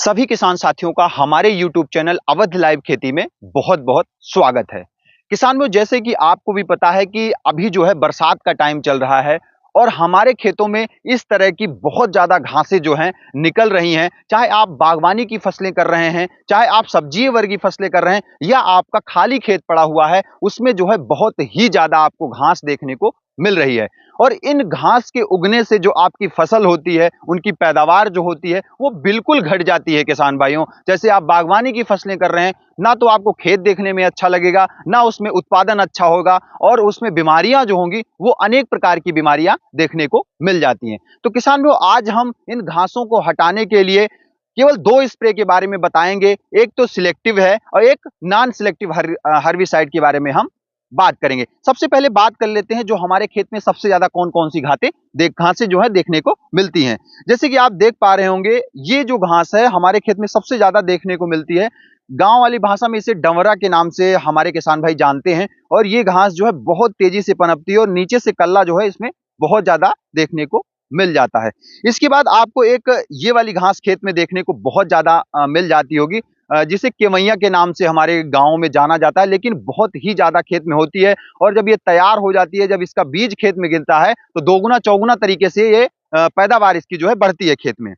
सभी किसान साथियों का हमारे YouTube चैनल अवध लाइव खेती में बहुत बहुत स्वागत है। किसान भाइयों, जैसे कि आपको भी पता है कि अभी जो है बरसात का टाइम चल रहा है और हमारे खेतों में इस तरह की बहुत ज्यादा घासें जो हैं निकल रही हैं। चाहे आप बागवानी की फसलें कर रहे हैं, चाहे आप सब्जी वर्गी फसलें कर रहे हैं या आपका खाली खेत पड़ा हुआ है, उसमें जो है बहुत ही ज्यादा आपको घास देखने को मिल रही है। और इन घास के उगने से जो आपकी फसल होती है, उनकी पैदावार जो होती है वो बिल्कुल घट जाती है। किसान भाइयों, जैसे आप बागवानी की फसलें कर रहे हैं, ना तो आपको खेत देखने में अच्छा लगेगा, ना उसमें उत्पादन अच्छा होगा और उसमें बीमारियां जो होंगी वो अनेक प्रकार की बीमारियां देखने को मिल जाती हैं। तो किसान भाइयों, आज हम इन घासों को हटाने के लिए केवल दो स्प्रे के बारे में बताएंगे। एक तो सिलेक्टिव है और एक नॉन सिलेक्टिव हर्बिसाइड के बारे में हम बात करेंगे। सबसे पहले बात कर लेते हैं जो हमारे खेत में सबसे ज्यादा कौन कौन सी घासें जो है देखने को मिलती हैं। जैसे कि आप देख पा रहे होंगे, ये जो घास है हमारे खेत में सबसे ज्यादा देखने को मिलती है। गांव वाली भाषा में इसे डंवरा के नाम से हमारे किसान भाई जानते हैं। और ये घास जो है बहुत तेजी से पनपती है और नीचे से कल्ला जो है इसमें बहुत ज्यादा देखने को मिल जाता है। इसके बाद आपको एक ये वाली घास खेत में देखने को बहुत ज्यादा मिल जाती होगी, जिसे केवैया के नाम से हमारे गांव में जाना जाता है, लेकिन बहुत ही ज्यादा खेत में होती है। और जब ये तैयार हो जाती है, जब इसका बीज खेत में गिरता है, तो दोगुना चौगुना तरीके से ये पैदावार इसकी जो है बढ़ती है खेत में।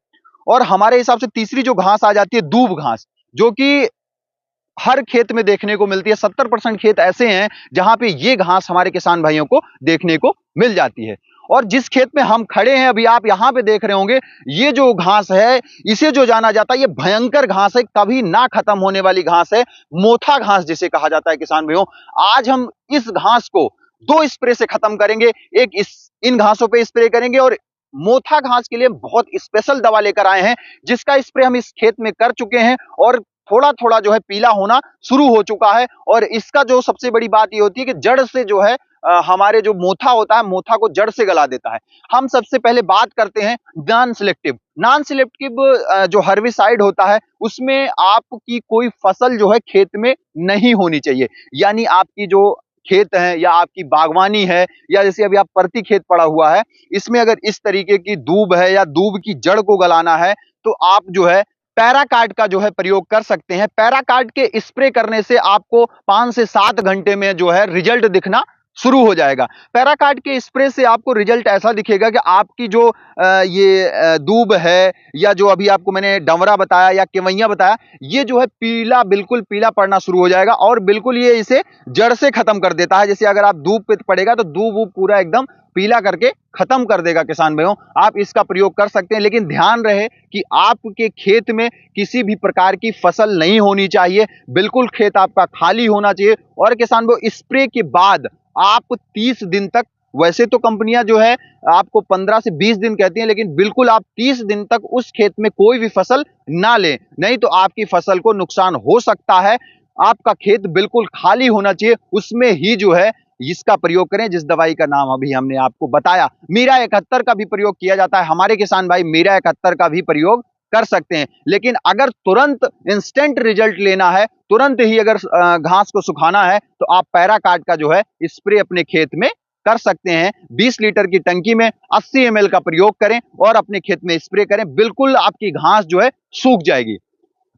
और हमारे हिसाब से तीसरी जो घास आ जाती है, दूब घास, जो कि हर खेत में देखने को मिलती है। 70% खेत ऐसे हैं जहां पे ये घास हमारे किसान भाइयों को देखने को मिल जाती है। और जिस खेत में हम खड़े हैं अभी, आप यहां पे देख रहे होंगे, ये जो घास है, इसे जो जाना जाता है, ये भयंकर घास है, कभी ना खत्म होने वाली घास है, मोथा घास जिसे कहा जाता है। किसान भाइयों, आज हम इस घास को दो स्प्रे से खत्म करेंगे। एक इन घासों पे स्प्रे करेंगे और मोथा घास के लिए बहुत स्पेशल दवा लेकर आए हैं, जिसका स्प्रे हम इस खेत में कर चुके हैं और थोड़ा थोड़ा जो है पीला होना शुरू हो चुका है। और इसका जो सबसे बड़ी बात ये होती है कि जड़ से जो है हमारे जो मोथा होता है, मोथा को जड़ से गला देता है। हम सबसे पहले बात करते हैं नॉन सिलेक्टिव जो हर्बिसाइड होता है, उसमें आपकी कोई फसल जो है खेत में नहीं होनी चाहिए। यानी आपकी जो खेत है या आपकी बागवानी है, या जैसे अभी आप प्रति खेत पड़ा हुआ है, इसमें अगर इस तरीके की दूब है या दूब की जड़ को गलाना है, तो आप जो है पैराकार्ड का जो है प्रयोग कर सकते हैं। पैराकार्ड के स्प्रे करने से आपको 5 से 7 घंटे में जो है रिजल्ट दिखना शुरू हो जाएगा। पैराकार्ड के स्प्रे से आपको रिजल्ट ऐसा दिखेगा कि आपकी जो दूब है, या जो अभी आपको मैंने डंवरा बताया या केवैया बताया, ये जो है पीला, बिल्कुल पीला पड़ना शुरू हो जाएगा और बिल्कुल ये इसे जड़ से खत्म कर देता है। जैसे अगर आप दूब पे पड़ेगा तो दूब पूरा एकदम पीला करके खत्म कर देगा। किसान भाइयों, आप इसका प्रयोग कर सकते हैं, लेकिन ध्यान रहे कि आपके खेत में किसी भी प्रकार की फसल नहीं होनी चाहिए। बिल्कुल खेत आपका खाली होना चाहिए। और किसान भाइयों, स्प्रे के बाद आप 30 दिन तक, वैसे तो कंपनियां जो है आपको 15 से 20 दिन कहती हैं, लेकिन बिल्कुल आप 30 दिन तक उस खेत में कोई भी फसल ना लें, नहीं तो आपकी फसल को नुकसान हो सकता है। आपका खेत बिल्कुल खाली होना चाहिए, उसमें ही जो है इसका प्रयोग करें, जिस दवाई का नाम अभी हमने आपको बताया। मीरा 71 का भी प्रयोग किया जाता है। हमारे किसान भाई मीरा 71 का भी प्रयोग कर सकते हैं। लेकिन अगर तुरंत इंस्टेंट रिजल्ट लेना है, तुरंत ही अगर घास को सुखाना है, तो आप पैराकार्ड का जो है स्प्रे अपने खेत में कर सकते हैं। 20 लीटर की टंकी में 80 ml का प्रयोग करें और अपने खेत में स्प्रे करें, बिल्कुल आपकी घास जो है सूख जाएगी।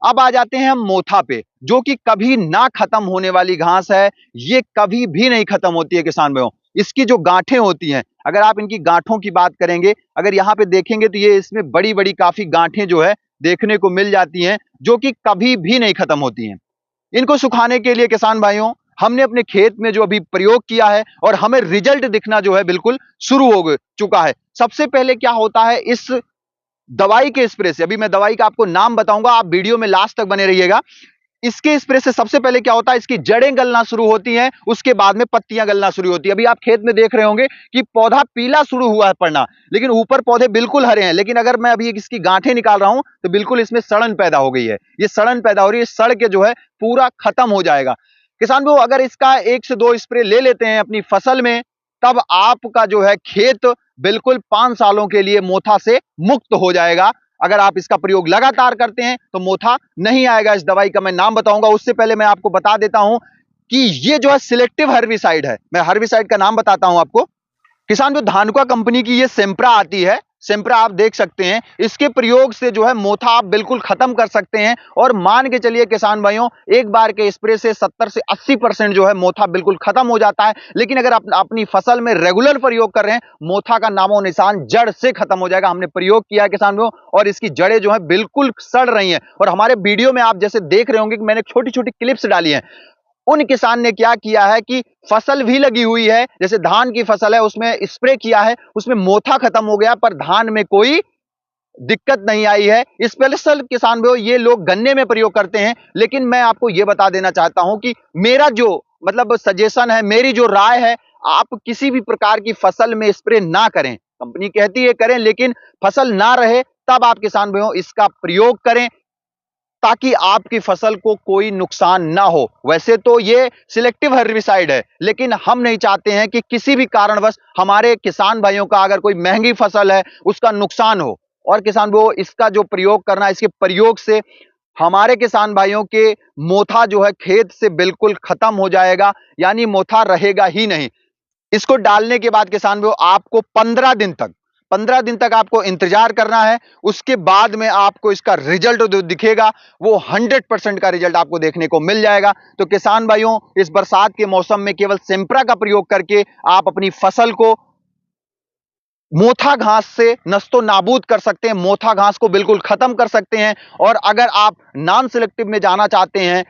अब आ जाते हैं हम मोथा पे, जो कि कभी ना खत्म होने वाली घास है। ये कभी भी नहीं खत्म होती है किसान भाइयों। इसकी जो गांठें होती हैं, अगर आप इनकी गांठों की बात करेंगे, अगर यहाँ पे देखेंगे तो ये इसमें बड़ी बड़ी काफी गांठें जो है देखने को मिल जाती हैं, जो कि कभी भी नहीं खत्म होती हैं। इनको सुखाने के लिए किसान भाइयों, हमने अपने खेत में जो अभी प्रयोग किया है और हमें रिजल्ट दिखना जो है बिल्कुल शुरू हो चुका है। सबसे पहले क्या होता है, इस दवाई के स्प्रे से, अभी मैं दवाई का आपको नाम बताऊंगा, आप वीडियो में लास्ट तक बने रहिएगा। इसके स्प्रे से सबसे पहले क्या होता है, इसकी जड़ें गलना शुरू होती हैं, उसके बाद में पत्तियां गलना शुरू होती है। अभी आप खेत में देख रहे होंगे कि पौधा पीला शुरू हुआ है पड़ना, लेकिन ऊपर पौधे बिल्कुल हरे हैं। लेकिन अगर मैं अभी इसकी गांठें निकाल रहा हूं तो बिल्कुल इसमें सड़न पैदा हो गई है। ये सड़न पैदा हो रही है, सड़ के जो है पूरा खत्म हो जाएगा। किसान भाई, अगर इसका 1 से 2 स्प्रे ले लेते हैं अपनी फसल में, तब आपका जो है खेत बिल्कुल 5 सालों के लिए मोथा से मुक्त हो जाएगा। अगर आप इसका प्रयोग लगातार करते हैं तो मोथा नहीं आएगा। इस दवाई का मैं नाम बताऊंगा, उससे पहले मैं आपको बता देता हूं कि ये जो है सिलेक्टिव हर्बिसाइड है। मैं हर्बिसाइड का नाम बताता हूं आपको। किसान जो धानुका कंपनी की ये सेम्प्रा आती है, सिम्प्रा आप देख सकते हैं, इसके प्रयोग से जो है मोथा आप बिल्कुल खत्म कर सकते हैं। और मान के चलिए किसान भाइयों, एक बार के स्प्रे से 70 से 80% जो है मोथा बिल्कुल खत्म हो जाता है। लेकिन अगर आप अपनी फसल में रेगुलर प्रयोग कर रहे हैं, मोथा का नामो निशान जड़ से खत्म हो जाएगा। हमने प्रयोग किया है किसान भाइयों, और इसकी जड़ें जो है बिल्कुल सड़ रही हैं। और हमारे वीडियो में आप जैसे देख रहे होंगे कि मैंने छोटी छोटी क्लिप्स डाली हैं। उन किसान ने क्या किया है कि फसल भी लगी हुई है, जैसे धान की फसल है, उसमें स्प्रे किया है, उसमें मोथा खत्म हो गया, पर धान में कोई दिक्कत नहीं आई है। स्पेशल किसान भाइयों, ये लोग गन्ने में प्रयोग करते हैं। लेकिन मैं आपको ये बता देना चाहता हूं कि मेरा जो मतलब सजेशन है, मेरी जो राय है, आप किसी भी प्रकार की फसल में स्प्रे ना करें। कंपनी कहती है करें, लेकिन फसल ना रहे तब आप किसान भाइयों इसका प्रयोग करें, ताकि आपकी फसल को कोई नुकसान ना हो। वैसे तो ये सिलेक्टिव हर्बिसाइड है, लेकिन हम नहीं चाहते हैं कि किसी भी कारणवश हमारे किसान भाइयों का अगर कोई महंगी फसल है उसका नुकसान हो। और किसान भाइयों, इसका जो प्रयोग करना, इसके प्रयोग से हमारे किसान भाइयों के मोथा जो है खेत से बिल्कुल खत्म हो जाएगा, यानी मोथा रहेगा ही नहीं। इसको डालने के बाद किसान भाइयों आपको 15 दिन तक आपको इंतजार करना है। उसके बाद में आपको इसका रिजल्ट जो दिखेगा वो 100% का रिजल्ट आपको देखने को मिल जाएगा। तो किसान भाइयों, इस बरसात के मौसम में केवल सिम्प्रा का प्रयोग करके आप अपनी फसल को मोथा घास से नस्तो नाबूद कर सकते हैं, मोथा घास को बिल्कुल खत्म कर सकते हैं। और अगर आप नॉन सिलेक्टिव में जाना चाहते हैं,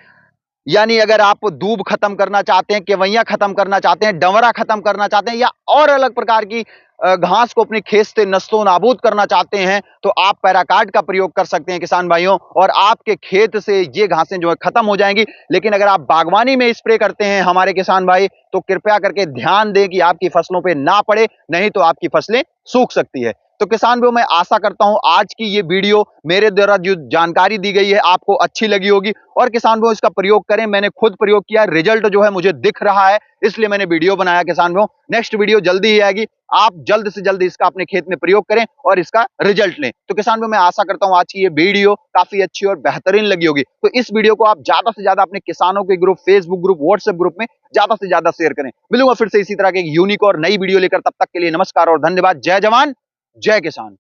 यानी अगर आप दूब खत्म करना चाहते हैं, केवैया खत्म करना चाहते हैं, डंवरा खत्म करना चाहते हैं, या और अलग प्रकार की घास को अपने खेत से नस्तो नाबूद करना चाहते हैं, तो आप पैराकार्ड का प्रयोग कर सकते हैं किसान भाइयों, और आपके खेत से ये घासें जो है खत्म हो जाएंगी। लेकिन अगर आप बागवानी में स्प्रे करते हैं हमारे किसान भाई, तो कृपया करके ध्यान दें कि आपकी फसलों पे ना पड़े, नहीं तो आपकी फसलें सूख सकती है। तो किसान भाइयों, मैं आशा करता हूं आज की ये वीडियो मेरे द्वारा जो जानकारी दी गई है आपको अच्छी लगी होगी। और किसान भाइयों, इसका प्रयोग करें, मैंने खुद प्रयोग किया, रिजल्ट जो है मुझे दिख रहा है, इसलिए मैंने वीडियो बनाया। किसान भाइयों, नेक्स्ट वीडियो जल्दी ही आएगी, आप जल्द से जल्द इसका अपने खेत में प्रयोग करें और इसका रिजल्ट लें। तो किसान भाइयों, मैं आशा करता हूं आज की ये वीडियो काफी अच्छी और बेहतरीन लगी होगी। तो इस वीडियो को आप ज्यादा से ज्यादा अपने किसानों के group, Facebook group, WhatsApp group में ज्यादा से ज्यादा शेयर करें। मिलूंगा फिर से इसी तरह के यूनिक और नई वीडियो लेकर, तब तक के लिए नमस्कार और धन्यवाद। जय जवान जय किसान।